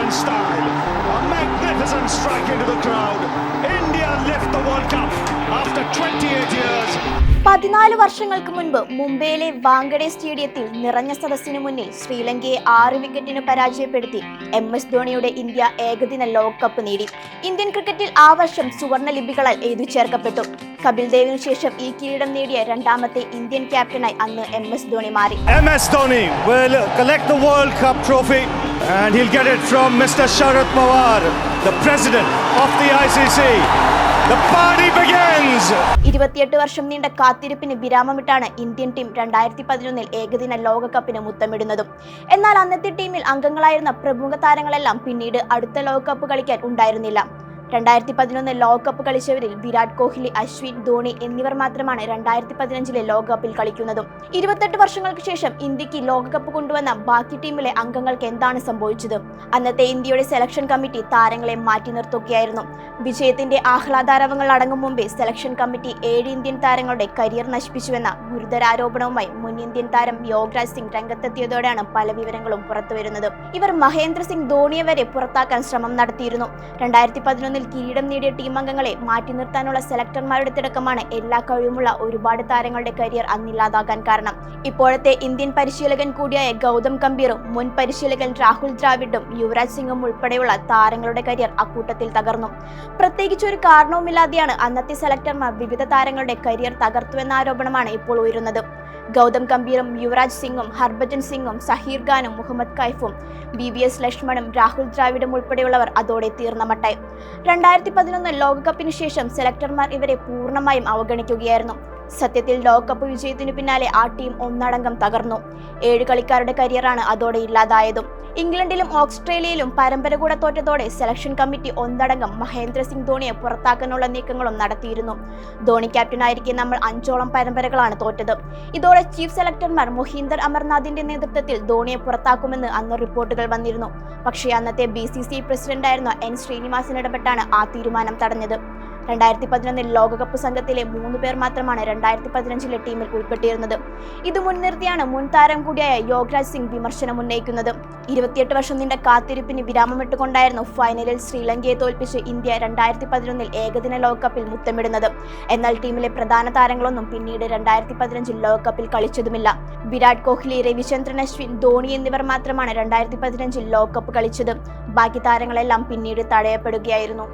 Indian style. A magnificent strike into the crowd. India lift the World Cup after 28 years. 14 വർഷങ്ങൾക്ക് മുൻപ് മുംബൈയിലെ വാങ്കഡെ സ്റ്റേഡിയത്തിൽ നിറഞ്ഞ സദസ്സിനു മുന്നിൽ ശ്രീലങ്കയെ 6 വിക്കറ്റിന് പരാജയപ്പെടുത്തി MS ധോണിയുടെ ഇന്ത്യ ഏകദിന ലോകകപ്പ് നേടി. ഇന്ത്യൻ ക്രിക്കറ്റിൽ ആ വർഷം സുവർണ ലിപികളാൽ എഴുതി ചേർക്കപ്പെട്ടു. കപിൽ ദേവിനു ശേഷം ഈ കിരീടം നേടിയ രണ്ടാമത്തെ ഇന്ത്യൻ ക്യാപ്റ്റനായി അന്ന് MS ധോണി മാറി. MS Dhoni will collect the World Cup trophy and he'll get it from Mr. Sharad Pawar, the president of the ICC. The party begins. 28 വർഷം നീണ്ട കാത്തിരിപ്പിന് വിരാമമിട്ടാണ് ഇന്ത്യൻ ടീം 2011 ഏകദിന ലോകകപ്പിന് മുത്തമിടുന്നതും. എന്നാൽ അന്നത്തെ ടീമിൽ അംഗങ്ങളായിരുന്ന പ്രമുഖ താരങ്ങളെല്ലാം പിന്നീട് അടുത്ത ലോകകപ്പ് കളിക്കാൻ ഉണ്ടായിരുന്നില്ല. 2011 ലോകകപ്പ് കളിച്ചവരിൽ വിരാട് കോഹ്ലി, അശ്വിൻ, ധോണി എന്നിവർ മാത്രമാണ് 2015 ലോകകപ്പിൽ കളിക്കുന്നതും. 28 വർഷങ്ങൾക്ക് ശേഷം ഇന്ത്യക്ക് ലോകകപ്പ് കൊണ്ടുവന്ന ബാക്കി ടീമിലെ അംഗങ്ങൾക്ക് എന്താണ് സംഭവിച്ചത്? അന്നത്തെ ഇന്ത്യയുടെ സെലക്ഷൻ കമ്മിറ്റി താരങ്ങളെ മാറ്റി നിർത്തുകയായിരുന്നു. വിജയത്തിന്റെ ആഹ്ലാദാരവങ്ങൾ അടങ്ങും മുമ്പേ സെലക്ഷൻ കമ്മിറ്റി 7 ഇന്ത്യൻ താരങ്ങളുടെ കരിയർ നശിപ്പിച്ചുവെന്ന ഗുരുതര ആരോപണവുമായി മുൻ ഇന്ത്യൻ താരം യോഗരാജ് സിംഗ് രംഗത്തെത്തിയതോടെയാണ് പല വിവരങ്ങളും പുറത്തുവരുന്നത്. ഇവർ മഹേന്ദ്ര സിംഗ് ധോണിയെ വരെ പുറത്താക്കാൻ ശ്രമം നടത്തിയിരുന്നു. 2011 കിരീടം നേടിയ ടീം അംഗങ്ങളെ മാറ്റി നിർത്താനുള്ള സെലക്ടർമാരുടെ തിടക്കമാണ് എല്ലാ കഴിവുമുള്ള ഒരുപാട് താരങ്ങളുടെ കരിയർ അന്നില്ലാതാകാൻ കാരണം. ഇപ്പോഴത്തെ ഇന്ത്യൻ പരിശീലകൻ കൂടിയായ ഗൗതം ഗംഭീറും മുൻ പരിശീലകൻ രാഹുൽ ദ്രാവിഡും യുവരാജ് സിംഗും ഉൾപ്പെടെയുള്ള താരങ്ങളുടെ കരിയർ അക്കൂട്ടത്തിൽ തകർന്നു. പ്രത്യേകിച്ച് ഒരു കാരണവുമില്ലാതെയാണ് അന്നത്തെ സെലക്ടർമാർ വിവിധ താരങ്ങളുടെ കരിയർ തകർത്തുവെന്ന ആരോപണമാണ് ഇപ്പോൾ ഉയരുന്നത്. ഗൗതം ഗംഭീറും യുവരാജ് സിംഗും ഹർഭജൻ സിംഗും സഹീർ ഖാനും മുഹമ്മദ് കൈഫും VVS ലക്ഷ്മണും രാഹുൽ ദ്രാവിഡും ഉൾപ്പെടെയുള്ളവർ അതോടെ തീർന്ന മട്ടായി. 2011 ലോകകപ്പിന് ശേഷം സെലക്ടർമാർ ഇവരെ പൂർണ്ണമായും അവഗണിക്കുകയായിരുന്നു. സത്യത്തിൽ ലോകകപ്പ് വിജയത്തിനു പിന്നാലെ ആ ടീം ഒന്നടങ്കം തകർന്നു. 7 കളിക്കാരുടെ കരിയറാണ് അതോടെ ഇല്ലാതായതും. ഇംഗ്ലണ്ടിലും ഓസ്ട്രേലിയയിലും പരമ്പര കൂടെ തോറ്റതോടെ സെലക്ഷൻ കമ്മിറ്റി ഒന്നടങ്കം മഹേന്ദ്ര സിംഗ് ധോണിയെ പുറത്താക്കാനുള്ള നീക്കങ്ങളും നടത്തിയിരുന്നു. ധോണി ക്യാപ്റ്റനായിരിക്കെ നമ്മൾ 5ഓളം പരമ്പരകളാണ് തോറ്റത്. ഇതോടെ ചീഫ് സെലക്ടർമാർ മൊഹീന്ദർ അമർനാഥിന്റെ നേതൃത്വത്തിൽ ധോണിയെ പുറത്താക്കുമെന്ന് അന്ന് റിപ്പോർട്ടുകൾ വന്നിരുന്നു. പക്ഷേ അന്നത്തെ BCCI പ്രസിഡന്റായിരുന്ന N ശ്രീനിവാസൻ ഇടപെട്ടാണ് ആ തീരുമാനം തടഞ്ഞത്. 2011 ലോകകപ്പ് സംഘത്തിലെ 3 പേർ മാത്രമാണ് 2015 ടീമിൽ ഉൾപ്പെട്ടിരുന്നത്. ഇത് മുൻനിർത്തിയാണ് മുൻ താരം കൂടിയായ യോഗരാജ് സിംഗ് വിമർശനം ഉന്നയിക്കുന്നത്. 28 വർഷം നീണ്ട കാത്തിരിപ്പിന് വിരാമമിട്ടുകൊണ്ടായിരുന്നു ഫൈനലിൽ ശ്രീലങ്കയെ തോൽപ്പിച്ച് ഇന്ത്യ 2011 ഏകദിന ലോകകപ്പിൽ മുത്തമിടുന്നത്. എന്നാൽ ടീമിലെ പ്രധാന താരങ്ങളൊന്നും പിന്നീട് 2015 ലോകകപ്പിൽ കളിച്ചതുമില്ല. വിരാട് കോഹ്ലി, രവിചന്ദ്രൻ അശ്വിൻ, ധോണി എന്നിവർ മാത്രമാണ് 2015 ലോകകപ്പ് കളിച്ചത്. ബാക്കി താരങ്ങളെല്ലാം പിന്നീട് തടയപ്പെടുകയായിരുന്നു.